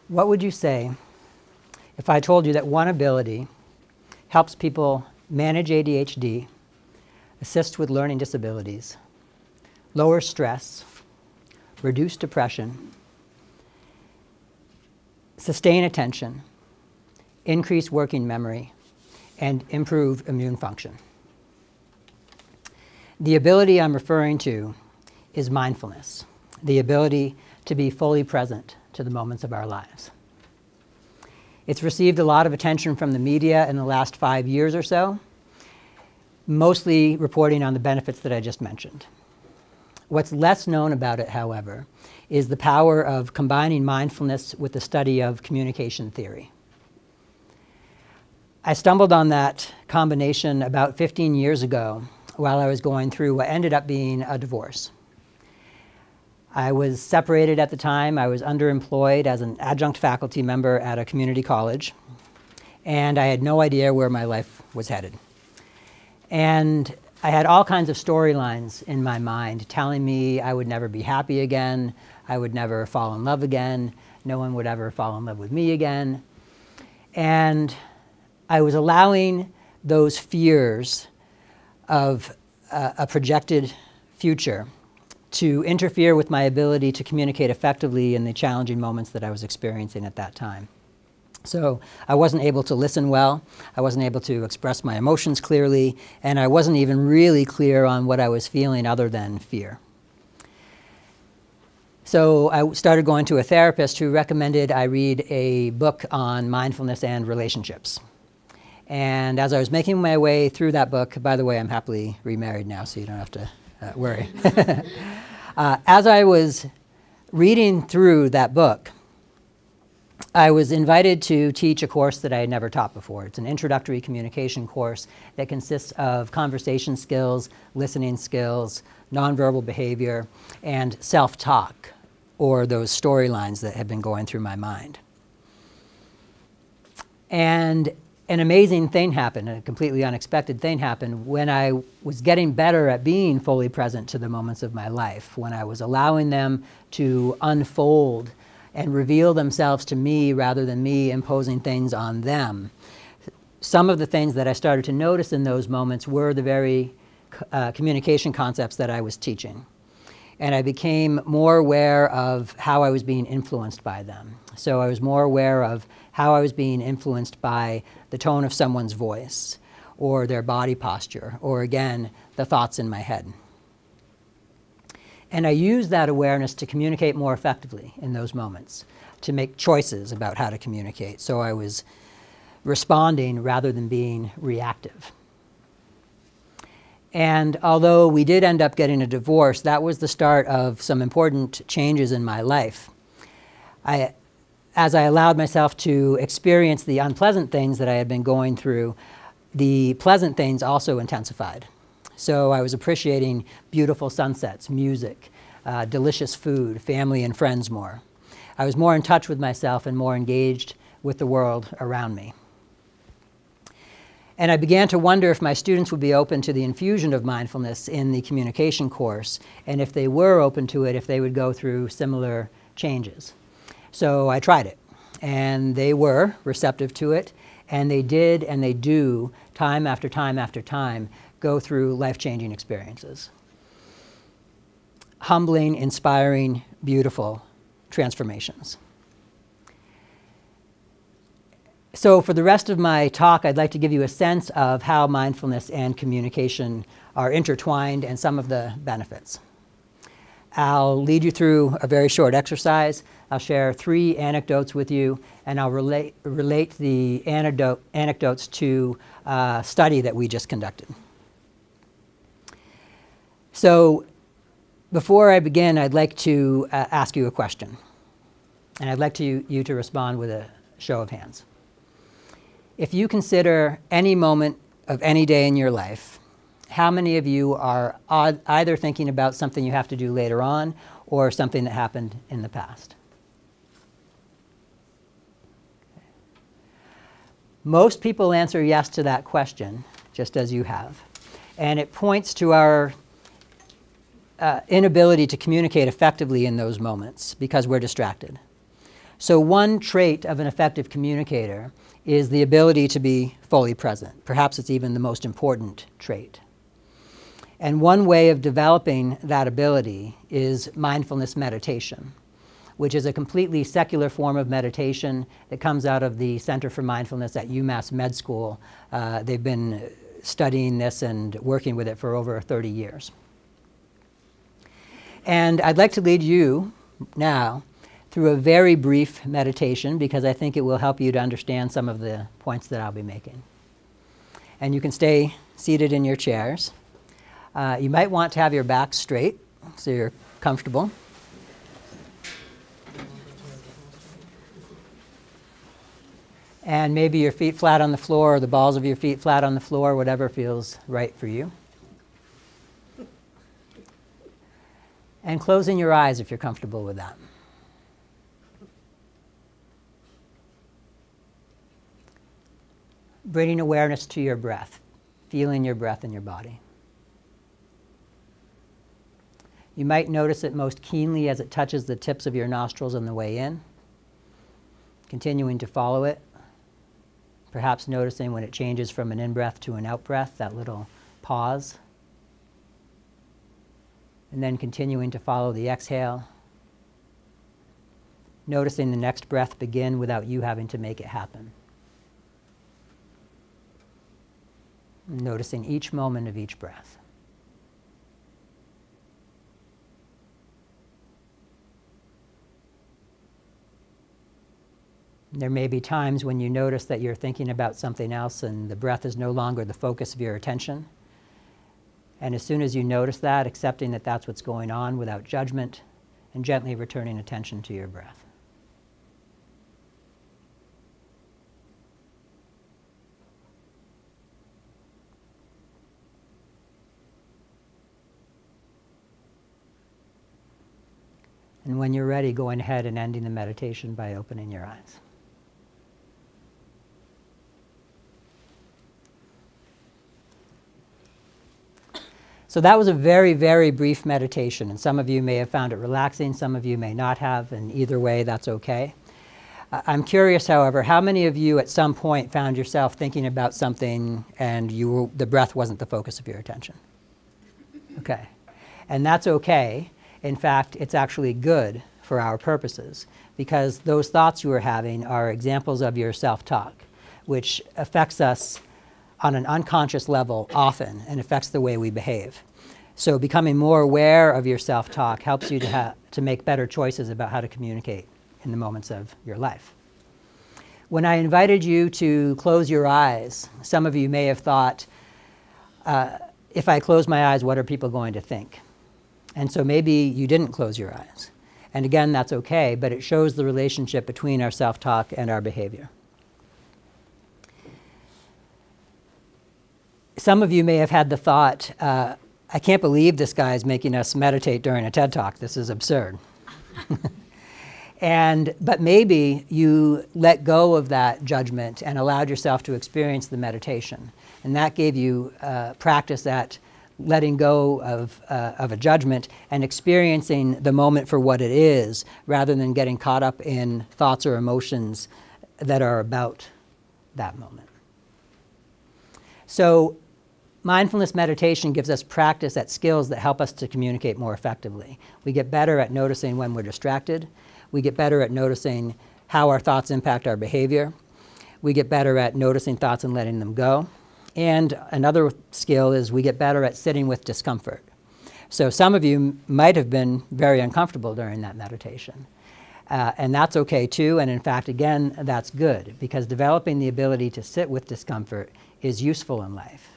What would you say if I told you that one ability helps people manage ADHD, assist with learning disabilities, lower stress, reduce depression, sustain attention, increase working memory, and improve immune function? The ability I'm referring to is mindfulness, the ability to be fully present to the moments of our lives. It's received a lot of attention from the media in the last 5 years or so, mostly reporting on the benefits that I just mentioned. What's less known about it, however, is the power of combining mindfulness with the study of communication theory. I stumbled on that combination about 15 years ago while I was going through what ended up being a divorce. I was separated at the time. I was underemployed as an adjunct faculty member at a community college, and I had no idea where my life was headed. And I had all kinds of storylines in my mind telling me I would never be happy again, I would never fall in love again, no one would ever fall in love with me again. And I was allowing those fears of a projected future to interfere with my ability to communicate effectively in the challenging moments that I was experiencing at that time. So I wasn't able to listen well, I wasn't able to express my emotions clearly, and I wasn't even really clear on what I was feeling other than fear. So I started going to a therapist who recommended I read a book on mindfulness and relationships. And as I was making my way through that book, by the way, I'm happily remarried now, so you don't have to worry. As I was reading through that book, I was invited to teach a course that I had never taught before. It's an introductory communication course that consists of conversation skills, listening skills, nonverbal behavior, and self-talk, or those storylines that had been going through my mind. And an amazing thing happened, a completely unexpected thing happened when I was getting better at being fully present to the moments of my life, when I was allowing them to unfold and reveal themselves to me rather than me imposing things on them. Some of the things that I started to notice in those moments were the very communication concepts that I was teaching. And I became more aware of how I was being influenced by them. So I was more aware of how I was being influenced by the tone of someone's voice, or their body posture, or again, the thoughts in my head. And I used that awareness to communicate more effectively in those moments, to make choices about how to communicate. So I was responding rather than being reactive. And although we did end up getting a divorce, that was the start of some important changes in my life. As I allowed myself to experience the unpleasant things that I had been going through, the pleasant things also intensified. So I was appreciating beautiful sunsets, music, delicious food, family and friends more. I was more in touch with myself and more engaged with the world around me. And I began to wonder if my students would be open to the infusion of mindfulness in the communication course, and if they were open to it, if they would go through similar changes. So I tried it, and they were receptive to it, and they did and they do, time after time after time, go through life-changing experiences. Humbling, inspiring, beautiful transformations. So for the rest of my talk, I'd like to give you a sense of how mindfulness and communication are intertwined and some of the benefits. I'll lead you through a very short exercise. I'll share 3 anecdotes with you, and I'll relate the anecdotes to a study that we just conducted. So before I begin, I'd like to ask you a question, and I'd like you to respond with a show of hands. If you consider any moment of any day in your life, how many of you are either thinking about something you have to do later on or something that happened in the past? Most people answer yes to that question, just as you have. And it points to our inability to communicate effectively in those moments because we're distracted. So one trait of an effective communicator is the ability to be fully present. Perhaps it's even the most important trait. And one way of developing that ability is mindfulness meditation, which is a completely secular form of meditation that comes out of the Center for Mindfulness at UMass Med School. They've been studying this and working with it for over 30 years. And I'd like to lead you now through a very brief meditation because I think it will help you to understand some of the points that I'll be making. And you can stay seated in your chairs. You might want to have your back straight so you're comfortable. And maybe your feet flat on the floor or the balls of your feet flat on the floor, whatever feels right for you. And closing your eyes if you're comfortable with that. Bringing awareness to your breath, feeling your breath in your body. You might notice it most keenly as it touches the tips of your nostrils on the way in, continuing to follow it, perhaps noticing when it changes from an in-breath to an out-breath, that little pause, and then continuing to follow the exhale, noticing the next breath begin without you having to make it happen. Noticing each moment of each breath. There may be times when you notice that you're thinking about something else and the breath is no longer the focus of your attention. And as soon as you notice that, accepting that that's what's going on without judgment and gently returning attention to your breath. And when you're ready, going ahead and ending the meditation by opening your eyes. So that was a very, very brief meditation, and some of you may have found it relaxing, some of you may not have, and either way, that's okay. I'm curious, however, how many of you at some point found yourself thinking about something and the breath wasn't the focus of your attention? Okay. And that's okay. In fact, it's actually good for our purposes because those thoughts you are having are examples of your self-talk, which affects us on an unconscious level often and affects the way we behave. So becoming more aware of your self-talk helps you to make better choices about how to communicate in the moments of your life. When I invited you to close your eyes, some of you may have thought, if I close my eyes, what are people going to think? And so maybe you didn't close your eyes. And again, that's okay, but it shows the relationship between our self-talk and our behavior. Some of you may have had the thought, I can't believe this guy is making us meditate during a TED Talk. This is absurd. But maybe you let go of that judgment and allowed yourself to experience the meditation. And that gave you practice at letting go of a judgment and experiencing the moment for what it is, rather than getting caught up in thoughts or emotions that are about that moment. So mindfulness meditation gives us practice at skills that help us to communicate more effectively. We get better at noticing when we're distracted. We get better at noticing how our thoughts impact our behavior. We get better at noticing thoughts and letting them go. And another skill is we get better at sitting with discomfort. So some of you might have been very uncomfortable during that meditation. And that's okay too. And in fact, again, that's good because developing the ability to sit with discomfort is useful in life.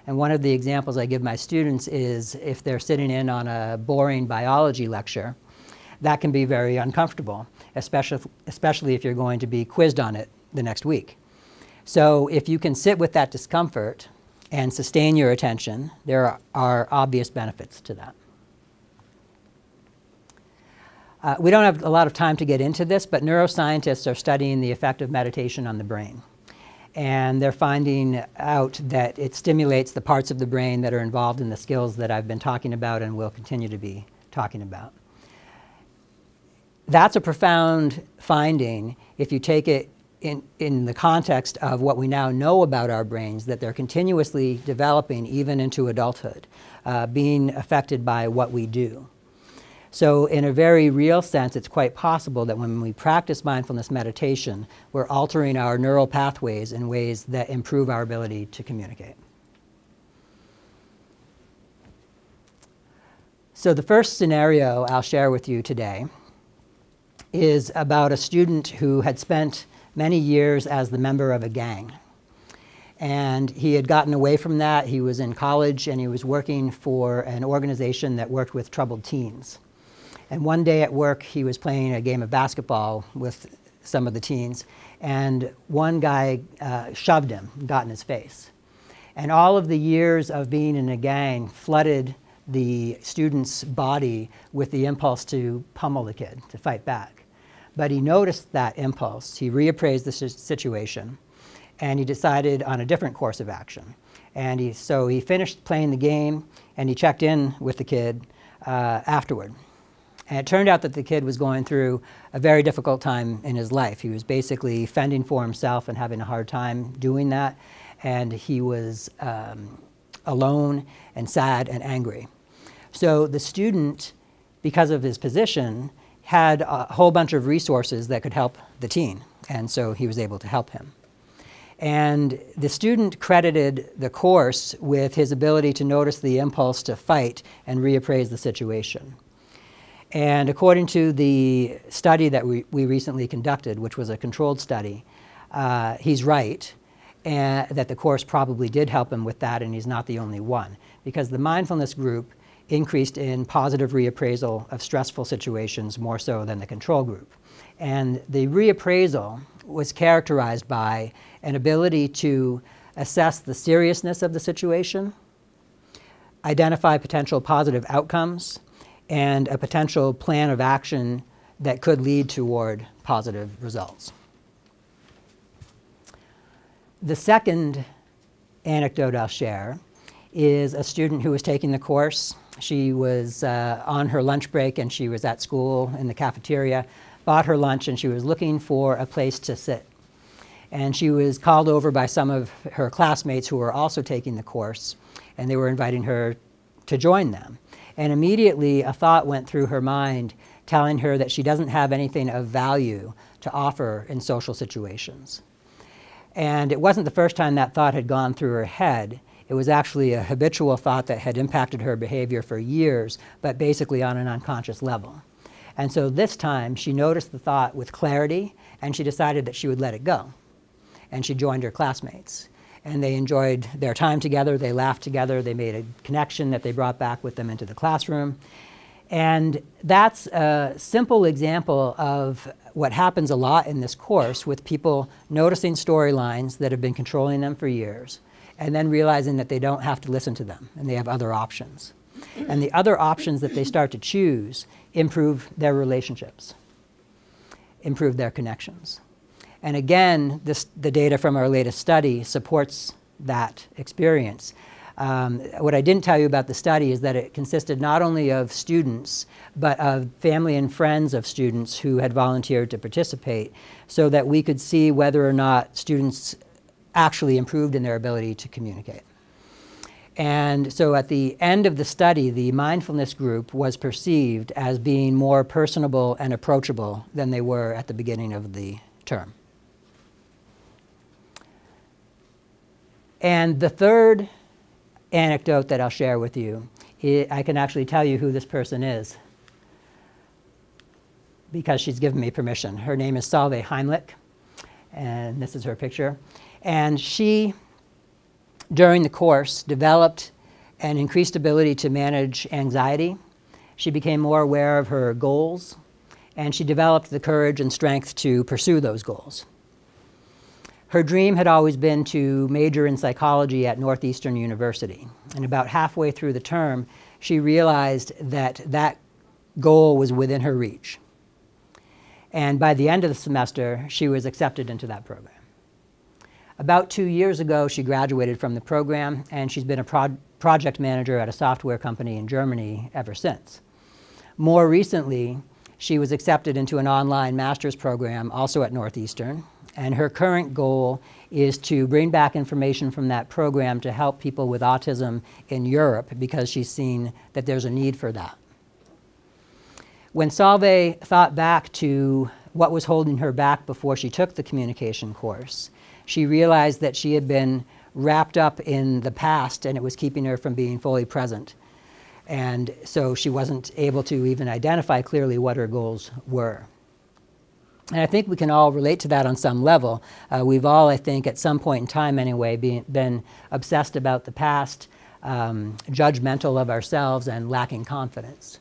And one of the examples I give my students is if they're sitting in on a boring biology lecture, that can be very uncomfortable, especially if you're going to be quizzed on it the next week. So if you can sit with that discomfort and sustain your attention, there are obvious benefits to that. We don't have a lot of time to get into this, but neuroscientists are studying the effect of meditation on the brain. And they're finding out that it stimulates the parts of the brain that are involved in the skills that I've been talking about and will continue to be talking about. that's a profound finding if you take it in the context of what we now know about our brains, that they're continuously developing even into adulthood, being affected by what we do. So in a very real sense, it's quite possible that when we practice mindfulness meditation, we're altering our neural pathways in ways that improve our ability to communicate. So the first scenario I'll share with you today is about a student who had spent many years as the member of a gang. And he had gotten away from that. He was in college and he was working for an organization that worked with troubled teens. And one day at work, he was playing a game of basketball with some of the teens, and one guy shoved him, got in his face. And all of the years of being in a gang flooded the student's body with the impulse to pummel the kid, to fight back. But he noticed that impulse. He reappraised the situation, and he decided on a different course of action. And so he finished playing the game, and he checked in with the kid afterward. And it turned out that the kid was going through a very difficult time in his life. He was basically fending for himself and having a hard time doing that. And he was alone and sad and angry. So the student, because of his position, had a whole bunch of resources that could help the teen. And so he was able to help him. And the student credited the course with his ability to notice the impulse to fight and reappraise the situation. And according to the study that we recently conducted, which was a controlled study, he's right, and that the course probably did help him with that, and he's not the only one. Because the mindfulness group increased in positive reappraisal of stressful situations more so than the control group. And the reappraisal was characterized by an ability to assess the seriousness of the situation, identify potential positive outcomes, and a potential plan of action that could lead toward positive results. The second anecdote I'll share is a student who was taking the course. She was on her lunch break and she was at school in the cafeteria, bought her lunch, and she was looking for a place to sit. And she was called over by some of her classmates who were also taking the course, and they were inviting her to join them. And immediately a thought went through her mind telling her that she doesn't have anything of value to offer in social situations. And it wasn't the first time that thought had gone through her head. It was actually a habitual thought that had impacted her behavior for years, but basically on an unconscious level. And so this time she noticed the thought with clarity, and she decided that she would let it go. And she joined her classmates. And they enjoyed their time together, they laughed together, they made a connection that they brought back with them into the classroom. And that's a simple example of what happens a lot in this course with people noticing storylines that have been controlling them for years, and then realizing that they don't have to listen to them, and they have other options. And the other options that they start to choose improve their relationships, improve their connections. And again, the data from our latest study supports that experience. What I didn't tell you about the study is that it consisted not only of students, but of family and friends of students who had volunteered to participate, so that we could see whether or not students actually improved in their ability to communicate. And so at the end of the study, the mindfulness group was perceived as being more personable and approachable than they were at the beginning of the term. And the third anecdote that I'll share with you, I can actually tell you who this person is because she's given me permission. Her name is Solveig Heimlich, and this is her picture. And she, during the course, developed an increased ability to manage anxiety. She became more aware of her goals, and she developed the courage and strength to pursue those goals. Her dream had always been to major in psychology at Northeastern University. And about halfway through the term, she realized that that goal was within her reach. And by the end of the semester, she was accepted into that program. About 2 years ago, she graduated from the program, and she's been a project manager at a software company in Germany ever since. More recently, she was accepted into an online master's program also at Northeastern. And her current goal is to bring back information from that program to help people with autism in Europe, because she's seen that there's a need for that. When Solveig thought back to what was holding her back before she took the communication course, she realized that she had been wrapped up in the past and it was keeping her from being fully present. And so she wasn't able to even identify clearly what her goals were. And I think we can all relate to that on some level. We've all, I think, at some point in time anyway, been obsessed about the past, judgmental of ourselves, and lacking confidence.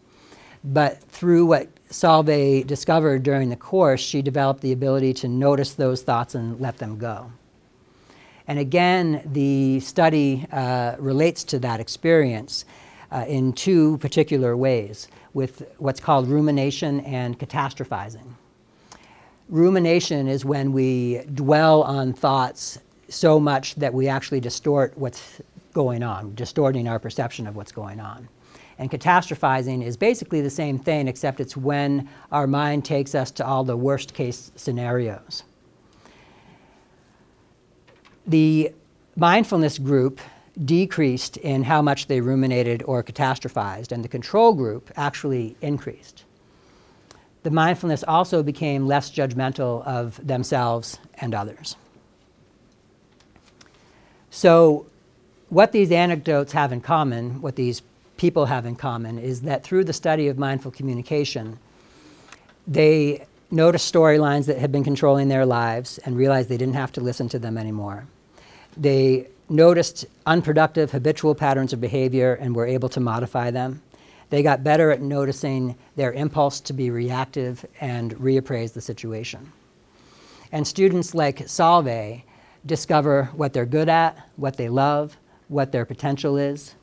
But through what Solveig discovered during the course, she developed the ability to notice those thoughts and let them go. And again, the study relates to that experience in two particular ways, with what's called rumination and catastrophizing. Rumination is when we dwell on thoughts so much that we actually distort what's going on, distorting our perception of what's going on. And catastrophizing is basically the same thing, except it's when our mind takes us to all the worst case scenarios. The mindfulness group decreased in how much they ruminated or catastrophized, and the control group actually increased. The mindfulness also became less judgmental of themselves and others. So what these anecdotes have in common, what these people have in common, is that through the study of mindful communication, they noticed storylines that had been controlling their lives and realized they didn't have to listen to them anymore. They noticed unproductive habitual patterns of behavior and were able to modify them. They got better at noticing their impulse to be reactive and reappraise the situation. And students like Solveig discover what they're good at, what they love, what their potential is.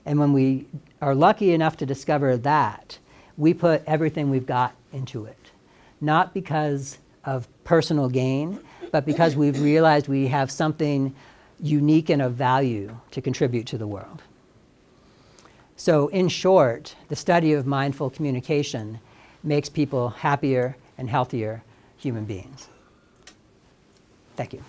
And when we are lucky enough to discover that, we put everything we've got into it. Not because of personal gain, but because we've realized we have something unique and of value to contribute to the world. So in short, the study of mindful communication makes people happier and healthier human beings. Thank you.